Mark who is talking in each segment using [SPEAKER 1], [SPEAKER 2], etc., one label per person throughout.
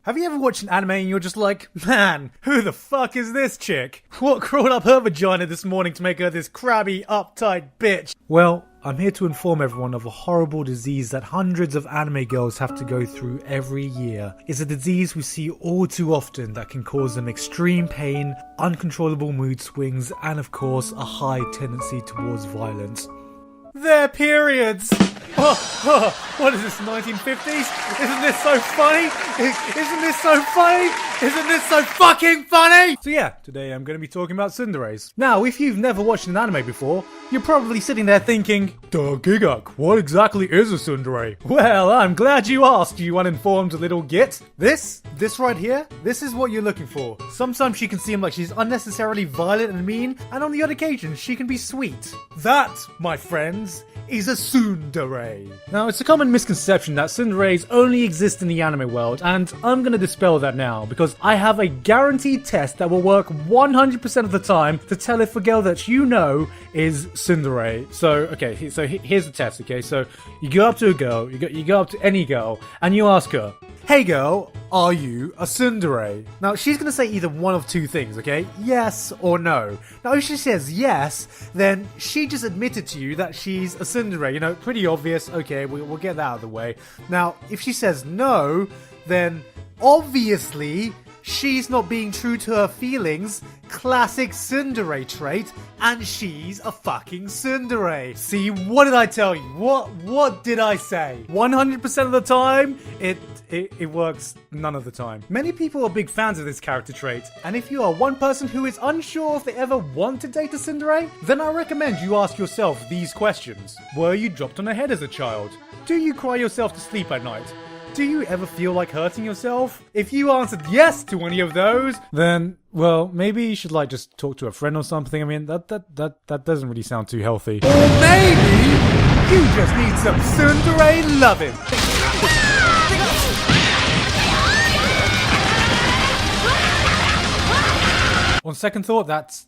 [SPEAKER 1] Have you ever watched an anime and you're just like, man, who the fuck is this chick? What crawled up her vagina this morning to make her this crabby, uptight bitch? Well, I'm here to inform everyone of a horrible disease that hundreds of anime girls have to go through every year. It's a disease we see all too often that can cause them extreme pain, uncontrollable mood swings, and of course, a high tendency towards violence. Their periods! What is this, 1950s? Isn't this so funny? Isn't this so funny? Isn't this so fucking funny? So yeah, today I'm going to be talking about tsunderes. Now, if you've never watched an anime before, you're probably sitting there thinking, Duh, Gigak, what exactly is a tsundere? Well, I'm glad you asked, you uninformed little git. This right here, this is what you're looking for. Sometimes she can seem like she's unnecessarily violent and mean, and on the odd occasion, she can be sweet. That, my friends, is a tsundere. Now, it's a common misconception that tsunderes only exist in the anime world, and I'm gonna dispel that now, because I have a guaranteed test that will work 100% of the time to tell if a girl that you know is tsundere. So, okay, so here's the test, okay? So, you go up to a girl, you go up to any girl, and you ask her, hey girl, are you a tsundere? Now, she's going to say either one of two things, okay? Yes or no. Now, if she says yes, then she just admitted to you that she's a tsundere. You know, pretty obvious. Okay, we'll get that out of the way. Now, if she says no, then obviously she's not being true to her feelings. Classic tsundere trait, and she's a fucking tsundere. See, what did I tell you? What did I say? 100% of the time, it works none of the time. Many people are big fans of this character trait, and if you are one person who is unsure if they ever want to date a tsundere, then I recommend you ask yourself these questions. Were you dropped on the head as a child? Do you cry yourself to sleep at night? Do you ever feel like hurting yourself? If you answered yes to any of those, then, well, maybe you should just talk to a friend or something. I mean, that doesn't really sound too healthy. Or maybe you just need some tsundere loving. On second thought, that's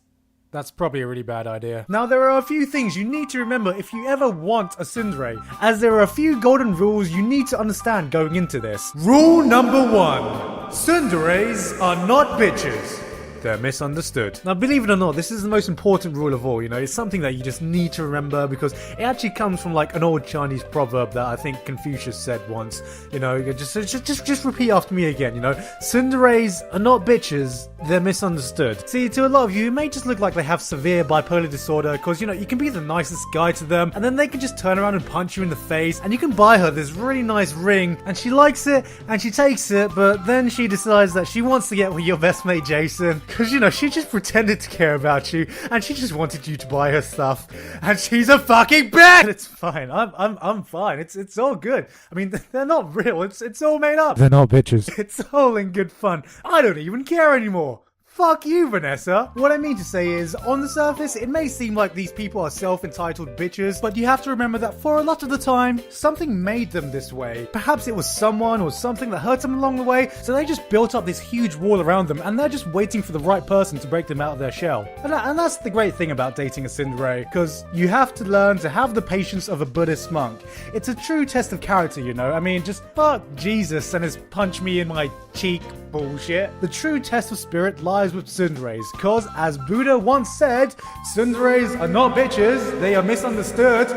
[SPEAKER 1] probably a really bad idea. Now, there are a few things you need to remember if you ever want a tsundere, as there are a few golden rules you need to understand going into this. Rule number 1. Tsunderes are not bitches. They're misunderstood. Now, believe it or not, this is the most important rule of all, you know. It's something that you just need to remember because it actually comes from an old Chinese proverb that I think Confucius said once. You know, just repeat after me again, you know. Tsunderes are not bitches, they're misunderstood. See, to a lot of you, it may just look like they have severe bipolar disorder because, you know, you can be the nicest guy to them and then they can just turn around and punch you in the face and you can buy her this really nice ring and she likes it and she takes it, but then she decides that she wants to get with your best mate Jason. Because, you know, she just pretended to care about you, and she just wanted you to buy her stuff, and she's a fucking bitch! It's fine, I'm fine, it's all good. I mean, they're not real, it's all made up.
[SPEAKER 2] They're not bitches.
[SPEAKER 1] It's all in good fun. I don't even care anymore. Fuck you, Vanessa. What I mean to say is, on the surface, it may seem like these people are self-entitled bitches, but you have to remember that for a lot of the time, something made them this way. Perhaps it was someone or something that hurt them along the way, so they just built up this huge wall around them, and they're just waiting for the right person to break them out of their shell. And that's the great thing about dating a tsundere, because you have to learn to have the patience of a Buddhist monk. It's a true test of character, you know? I mean, just fuck Jesus and his punch me in my cheek bullshit. The true test of spirit lies with tsunderes, because as Buddha once said, tsunderes are not bitches, they are misunderstood.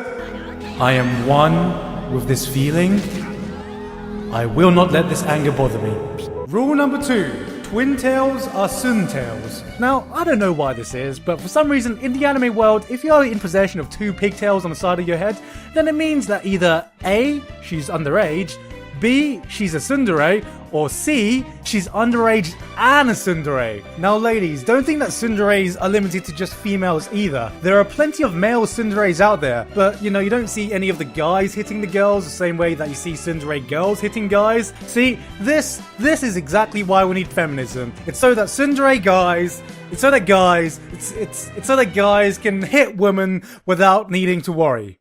[SPEAKER 1] I am one with this feeling. I will not let this anger bother me. Rule number 2. Twin tails are sun tails. Now, I don't know why this is, but for some reason in the anime world, if you're in possession of 2 pigtails on the side of your head, then it means that either A, she's underage, B, she's a tsundere, or C, she's underage and a tsundere. Now ladies, don't think that tsunderes are limited to just females either. There are plenty of male tsunderes out there, but you know, you don't see any of the guys hitting the girls the same way that you see tsundere girls hitting guys. See, this is exactly why we need feminism. It's so that tsundere guys, it's so that guys can hit women without needing to worry.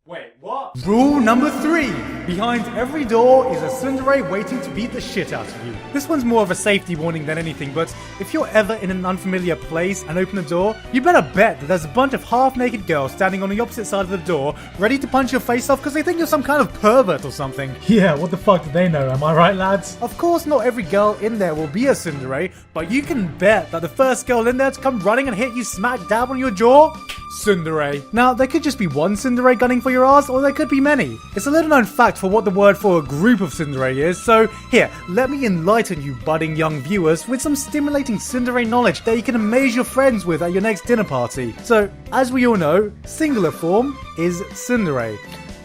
[SPEAKER 1] Wait, what? Rule number 3. Behind every door is a tsundere waiting to beat the shit out of you. This one's more of a safety warning than anything, but if you're ever in an unfamiliar place and open the door, you better bet that there's a bunch of half-naked girls standing on the opposite side of the door, ready to punch your face off because they think you're some kind of pervert or something. Yeah, what the fuck do they know, am I right, lads? Of course, not every girl in there will be a tsundere, but you can bet that the first girl in there to come running and hit you smack dab on your jaw, tsundere. Now, there could just be one tsundere gunning for your ass, or there could be many. It's a little known fact for what the word for a group of tsundere is, so here, let me enlighten you budding young viewers with some stimulating tsundere knowledge that you can amaze your friends with at your next dinner party. So, as we all know, singular form is tsundere.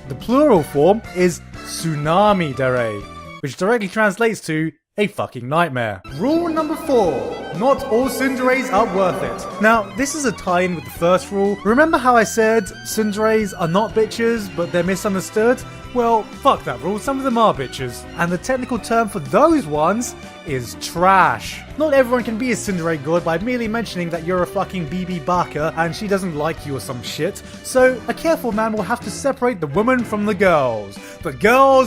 [SPEAKER 1] The plural form is tsunami dere, which directly translates to a fucking nightmare. Rule number 4. Not all tsunderes are worth it. Now, this is a tie-in with the first rule. Remember how I said tsunderes are not bitches, but they're misunderstood? Well, fuck that rule, some of them are bitches. And the technical term for those ones is trash. Not everyone can be a tsundere god by merely mentioning that you're a fucking BB Baka and she doesn't like you or some shit. So, a careful man will have to separate the women from the girls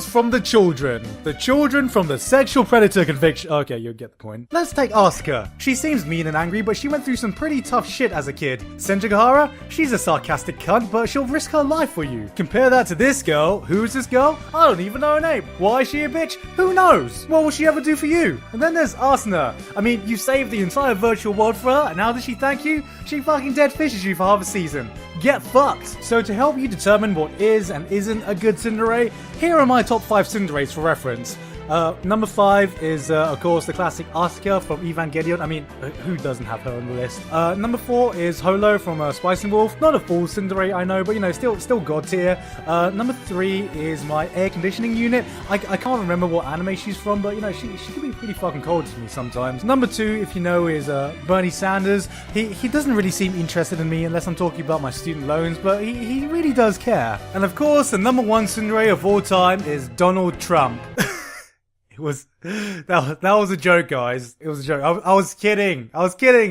[SPEAKER 1] from the children from the sexual predator conviction. Okay, you'll get the point. Let's take Asuka. She seems mean and angry, but she went through some pretty tough shit as a kid. Senjigahara, she's a sarcastic cunt, but she'll risk her life for you. Compare that to this girl. Who's this girl? I don't even know her name. Why is she a bitch? Who knows? What will she ever do for you? And then there's Asuna. I mean, you saved the entire virtual world for her, and now that she thank you, she fucking dead fishes you for half a season. Get fucked! So to help you determine what is and isn't a good tsundere, here are my top 5 tsunderes for reference. Number 5 is, of course, the classic Asuka from Evangelion. I mean, who doesn't have her on the list? Number 4 is Holo from Spice and Wolf. Not a full tsundere, I know, but, you know, still god tier. Number 3 is my air conditioning unit. I can't remember what anime she's from, but, you know, she can be pretty fucking cold to me sometimes. Number 2, if you know, is Bernie Sanders. He doesn't really seem interested in me unless I'm talking about my student loans, but he really does care. And, of course, the number 1 tsundere of all time is Donald Trump. That was a joke, guys. It was a joke. I was kidding.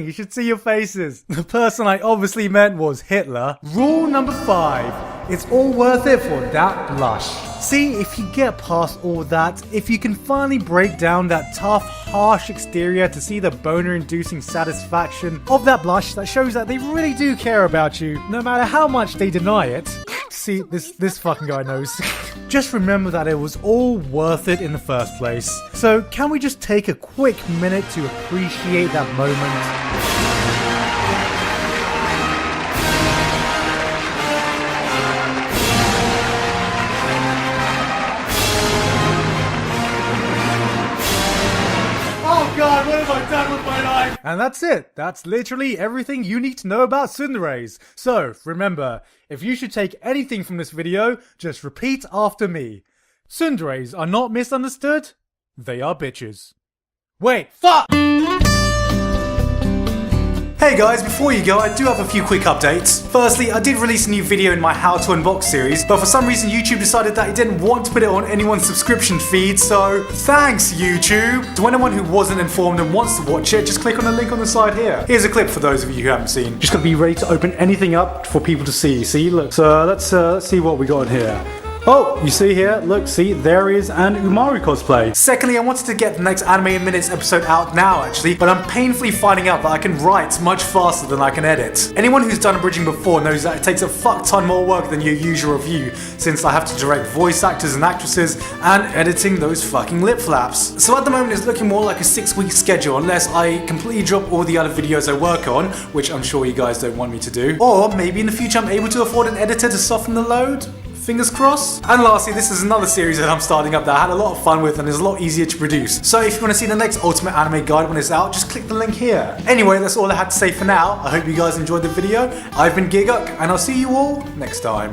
[SPEAKER 1] You should see your faces. The person I obviously meant was Hitler. Rule number 5. It's all worth it for that blush. See, if you get past all that, if you can finally break down that tough, harsh exterior to see the boner-inducing satisfaction of that blush that shows that they really do care about you, no matter how much they deny it. See, this fucking guy knows. Just remember that it was all worth it in the first place. So, can we just take a quick minute to appreciate that moment? God, what have I done with my life? And that's it. That's literally everything you need to know about tsunderes. So, remember, if you should take anything from this video, just repeat after me. Tsunderes are not misunderstood. They are bitches. Wait, fuck! Hey guys, before you go, I do have a few quick updates. Firstly, I did release a new video in my How to Unbox series, but for some reason YouTube decided that it didn't want to put it on anyone's subscription feed, so thanks YouTube! To anyone who wasn't informed and wants to watch it, just click on the link on the side here. Here's a clip for those of you who haven't seen. Just gotta be ready to open anything up for people to see. See, look. So let's see what we got in here. Oh, you see here, look, see, there is an Umaru cosplay. Secondly, I wanted to get the next Anime in Minutes episode out now actually, but I'm painfully finding out that I can write much faster than I can edit. Anyone who's done bridging before knows that it takes a fuck ton more work than your usual review, since I have to direct voice actors and actresses, and editing those fucking lip flaps. So at the moment it's looking more like a 6-week schedule, unless I completely drop all the other videos I work on, which I'm sure you guys don't want me to do. Or maybe in the future I'm able to afford an editor to soften the load? Fingers crossed. And lastly, this is another series that I'm starting up that I had a lot of fun with and is a lot easier to produce. So if you want to see the next Ultimate Anime Guide when it's out, just click the link here. Anyway, that's all I had to say for now. I hope you guys enjoyed the video. I've been Giguk, and I'll see you all next time.